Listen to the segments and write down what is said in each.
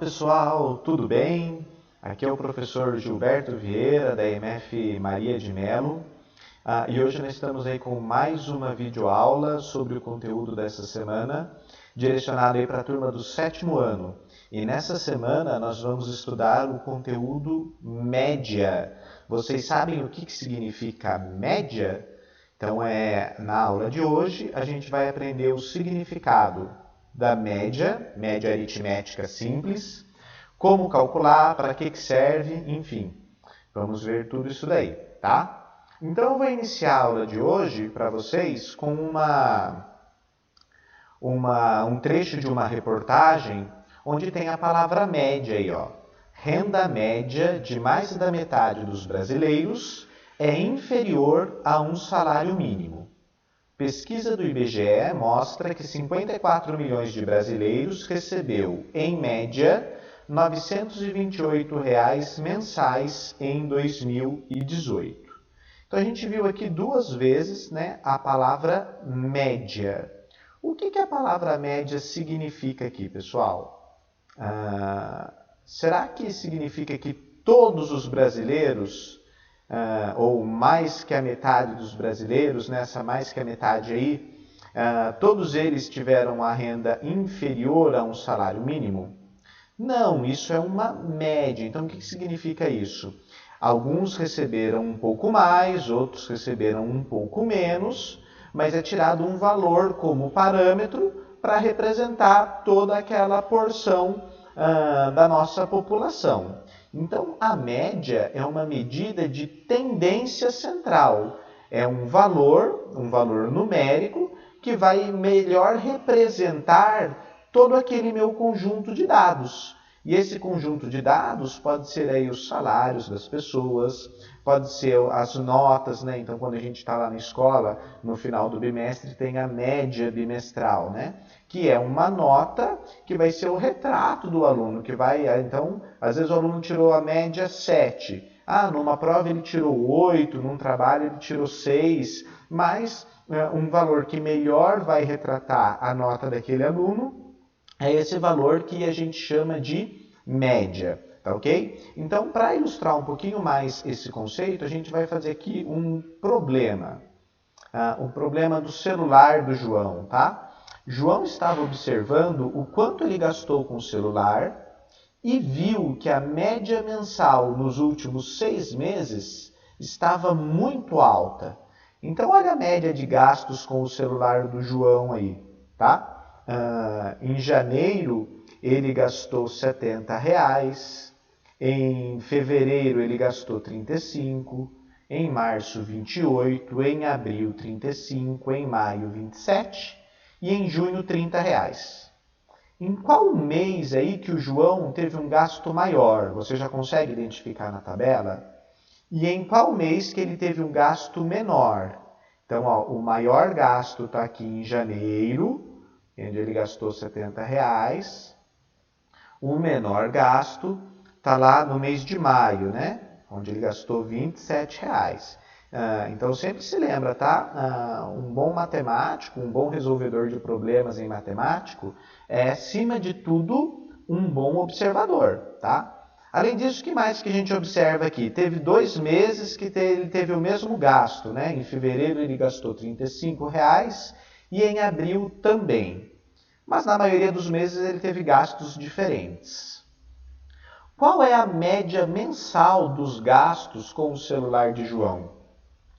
pessoal, tudo bem? Aqui é o professor Gilberto Vieira, da EMF Maria de Melo, e hoje nós estamos aí com mais uma videoaula sobre o conteúdo dessa semana, direcionado aí para a turma do 7º ano. E nessa semana nós vamos estudar o conteúdo média. Vocês sabem o que significa média? Então, na aula de hoje, a gente vai aprender o significado da média, média aritmética simples, como calcular, para que serve, enfim. Vamos ver tudo isso daí, tá? Então, eu vou iniciar a aula de hoje para vocês com um trecho de uma reportagem onde tem a palavra média aí, ó. Renda média de mais da metade dos brasileiros é inferior a um salário mínimo. Pesquisa do IBGE mostra que 54 milhões de brasileiros recebeu, em média, R$ 928 mensais em 2018. Então, a gente viu aqui duas vezes, a palavra média. O que a palavra média significa aqui, pessoal? Será que significa que todos os brasileiros, ou mais que a metade dos brasileiros, nessa mais que a metade aí, todos eles tiveram a renda inferior a um salário mínimo? Não, isso é uma média. Então, o que significa isso? Alguns receberam um pouco mais, outros receberam um pouco menos, mas é tirado um valor como parâmetro para representar toda aquela porção da nossa população. Então, a média é uma medida de tendência central. É um valor numérico, que vai melhor representar todo aquele meu conjunto de dados. E esse conjunto de dados pode ser aí os salários das pessoas, pode ser as notas, Então, quando a gente está lá na escola, no final do bimestre, tem a média bimestral, Que é uma nota que vai ser o retrato do aluno, que vai, então, às vezes o aluno tirou a média 7. Numa prova ele tirou 8, num trabalho ele tirou 6, mas um valor que melhor vai retratar a nota daquele aluno é esse valor que a gente chama de média, tá ok? Então, para ilustrar um pouquinho mais esse conceito, a gente vai fazer aqui um problema. O problema do celular do João, tá? João estava observando o quanto ele gastou com o celular e viu que a média mensal nos últimos 6 meses estava muito alta. Então, olha a média de gastos com o celular do João aí, tá? Em janeiro, ele gastou R$ 70, em fevereiro ele gastou 35, em março 28, em abril 35, em maio 27 e em junho 30 reais. Em qual mês aí que o João teve um gasto maior? Você já consegue identificar na tabela? E em qual mês que ele teve um gasto menor? Então, o maior gasto está aqui em janeiro, onde ele gastou R$ 70. O menor gasto está lá no mês de maio, onde ele gastou R$ 27. Então, sempre se lembra, tá? Um bom matemático, um bom resolvedor de problemas em matemático é, acima de tudo, um bom observador, tá? Além disso, o que mais que a gente observa aqui? Teve 2 meses que ele teve o mesmo gasto, Em fevereiro ele gastou R$ 35 e em abril também. Mas na maioria dos meses ele teve gastos diferentes. Qual é a média mensal dos gastos com o celular de João?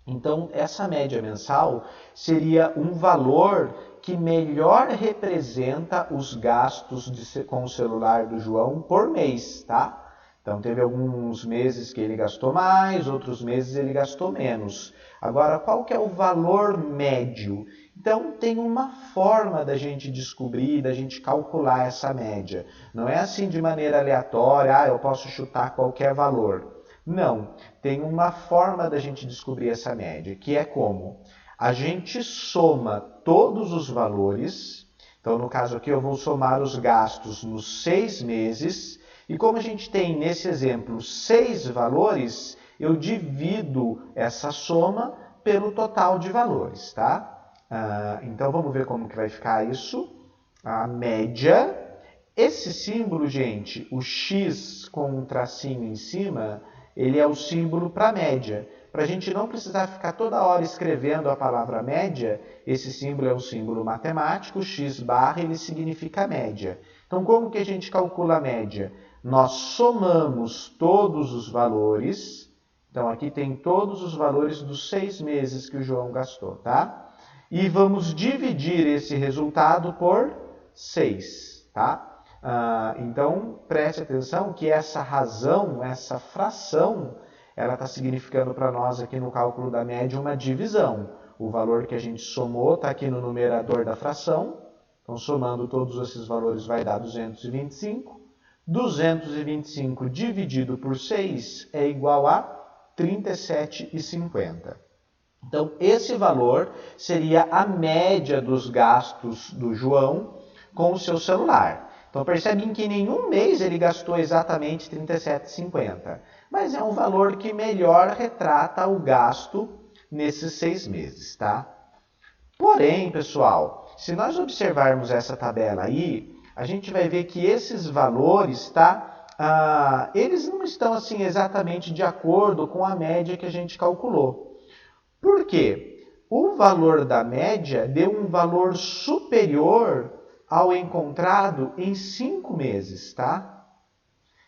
Então, essa média mensal seria um valor que melhor representa os gastos com o celular do João por mês, tá? Então, teve alguns meses que ele gastou mais, outros meses ele gastou menos. Agora, qual que é o valor médio? Então, tem uma forma da gente descobrir, da gente calcular essa média. Não é assim de maneira aleatória, eu posso chutar qualquer valor. Não, tem uma forma da gente descobrir essa média, que é como? A gente soma todos os valores, então no caso aqui eu vou somar os gastos nos 6 meses, e como a gente tem nesse exemplo 6 valores, eu divido essa soma pelo total de valores, tá? Então vamos ver como que vai ficar isso. A média Esse símbolo, gente, o X com um tracinho em cima, ele é o símbolo para média. Para a gente não precisar ficar toda hora escrevendo a palavra média, esse símbolo é um símbolo matemático, o X barra ele significa média. Então, como que a gente calcula a média? Nós somamos todos os valores. Então, aqui tem todos os valores dos 6 meses que o João gastou, tá? E vamos dividir esse resultado por 6, tá? Então, preste atenção que essa razão, essa fração, ela está significando para nós aqui no cálculo da média uma divisão. O valor que a gente somou está aqui no numerador da fração. Então, somando todos esses valores vai dar 225. 225 dividido por 6 é igual a 37,50. Então, esse valor seria a média dos gastos do João com o seu celular. Então, percebem que em nenhum mês ele gastou exatamente R$ 37,50. Mas é um valor que melhor retrata o gasto nesses 6 meses, tá? Porém, pessoal, se nós observarmos essa tabela aí, a gente vai ver que esses valores, tá? Eles não estão assim exatamente de acordo com a média que a gente calculou. Por quê? O valor da média deu um valor superior ao encontrado em 5 meses, tá?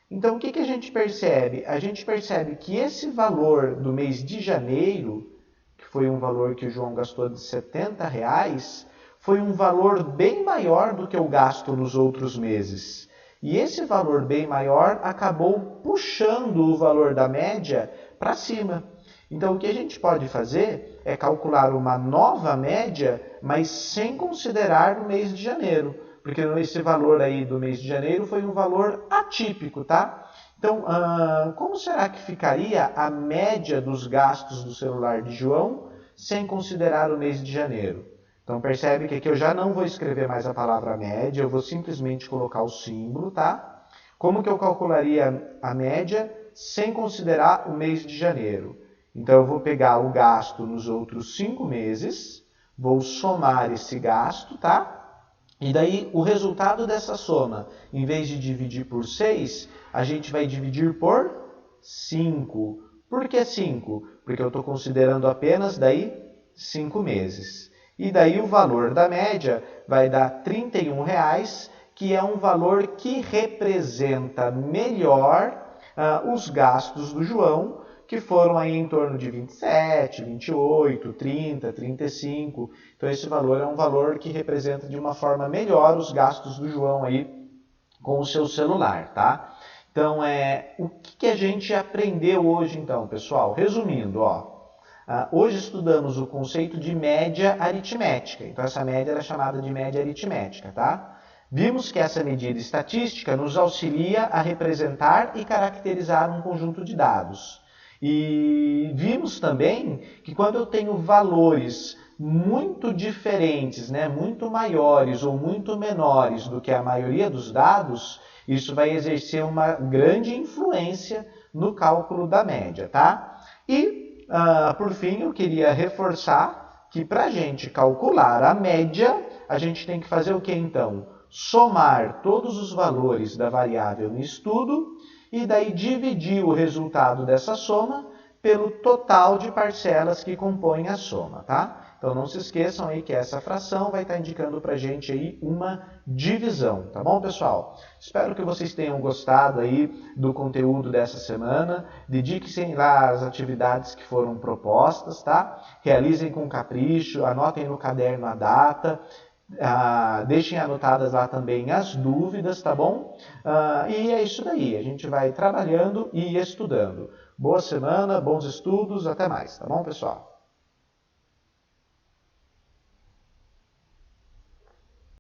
Então, o que a gente percebe? A gente percebe que esse valor do mês de janeiro, que foi um valor que o João gastou de R$ 70, foi um valor bem maior do que o gasto nos outros meses. E esse valor bem maior acabou puxando o valor da média para cima. Então, o que a gente pode fazer é calcular uma nova média, mas sem considerar o mês de janeiro. Porque esse valor aí do mês de janeiro foi um valor atípico, tá? Então, como será que ficaria a média dos gastos do celular de João sem considerar o mês de janeiro? Então, percebe que aqui eu já não vou escrever mais a palavra média, eu vou simplesmente colocar o símbolo, tá? Como que eu calcularia a média sem considerar o mês de janeiro? Então, eu vou pegar o gasto nos outros 5 meses, vou somar esse gasto, tá? E daí, o resultado dessa soma, em vez de dividir por 6, a gente vai dividir por 5. Por que 5? Porque eu estou considerando apenas daí 5 meses. E daí o valor da média vai dar R$ 31, que é um valor que representa melhor os gastos do João, que foram aí em torno de 27, 28, 30, 35. Então, esse valor é um valor que representa de uma forma melhor os gastos do João aí com o seu celular, tá? Então, o que a gente aprendeu hoje, então, pessoal? Resumindo, hoje estudamos o conceito de média aritmética. Então, essa média era chamada de média aritmética, tá? Vimos que essa medida estatística nos auxilia a representar e caracterizar um conjunto de dados. E vimos também que quando eu tenho valores muito diferentes, né, muito maiores ou muito menores do que a maioria dos dados, isso vai exercer uma grande influência no cálculo da média, tá? E, por fim, eu queria reforçar que para a gente calcular a média, a gente tem que fazer o que então? Somar todos os valores da variável no estudo e daí dividir o resultado dessa soma pelo total de parcelas que compõem a soma, tá? Então não se esqueçam aí que essa fração vai estar indicando para a gente aí uma divisão, tá bom, pessoal? Espero que vocês tenham gostado aí do conteúdo dessa semana. Dediquem lá às atividades que foram propostas, tá? Realizem com capricho, anotem no caderno a data. Deixem anotadas lá também as dúvidas, tá bom? E é isso daí, a gente vai trabalhando e estudando. Boa semana, bons estudos, até mais, tá bom, pessoal?